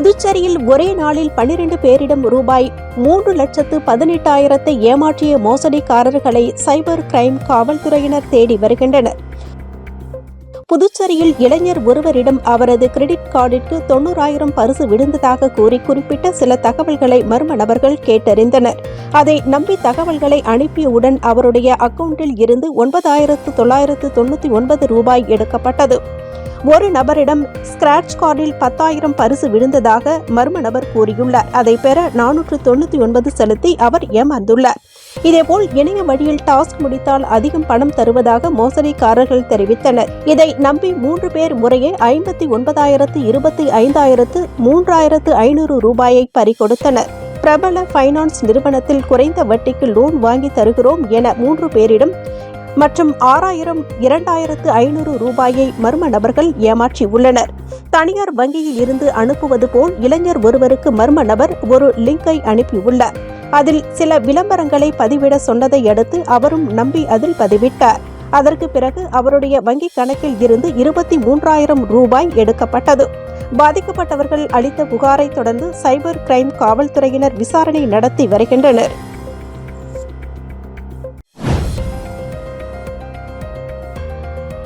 புதுச்சேரியில் ஒரே நாளில் 12 பேரிடம் ரூபாய் 3,18,000 ஏமாற்றிய மோசடிக்காரர்களை சைபர் கிரைம் காவல்துறையினர் தேடி வருகின்றனர். புதுச்சேரியில் இளைஞர் ஒருவரிடம் அவரது கிரெடிட் கார்டிற்கு 90,000 பரிசு விழுந்ததாக கூறி குறிப்பிட்ட சில தகவல்களை மர்ம நபர்கள் கேட்டறிந்தனர். அதை நம்பி தகவல்களை அனுப்பியவுடன் அவருடைய அக்கவுண்டில் இருந்து 9,999 ரூபாய் எடுக்கப்பட்டது. ஒரு நபரிடம் ஸ்கிராட்ச் கார்டில் 10,000 பரிசு விழுந்ததாக மர்ம நபர் கூறியுள்ளார். அதை பெற 499 செலுத்தி அவர் ஏமாந்துள்ளார். இதேபோல் இணைய வழியில் டாஸ்க் முடித்தால் அதிகம் பணம் தருவதாக மோசடிக்காரர்கள் தெரிவித்தனர். இதை நம்பி 3 பேர் முறையே 59,000, 25,000, 3,500 ரூபாயை பறிகொடுத்தனர். பிரபல பைனான்ஸ் நிறுவனத்தில் குறைந்த வட்டிக்கு லோன் வாங்கி தருகிறோம் என 3 பேரிடம் மற்றும் 6,000, 2,500 ரூபாயை மர்ம நபர்கள் ஏமாற்றியுள்ளனர். தனியார் வங்கியில் இருந்து அனுப்புவது போல் இளைஞர் ஒருவருக்கு மர்ம நபர் ஒரு லிங்கை அனுப்பியுள்ளார். அதில் சில விளம்பரங்களை பதிவிட சொன்னதை அடுத்து அவரும் நம்பி அதில் பதிவிட்டார். அதற்கு பிறகு அவருடைய வங்கி கணக்கில் இருந்து 23,000 ரூபாய் எடுக்கப்பட்டது. பாதிக்கப்பட்டவர்கள் அளித்த புகாரை தொடர்ந்து சைபர் கிரைம் காவல்துறையினர் விசாரணை நடத்தி வருகின்றனர்.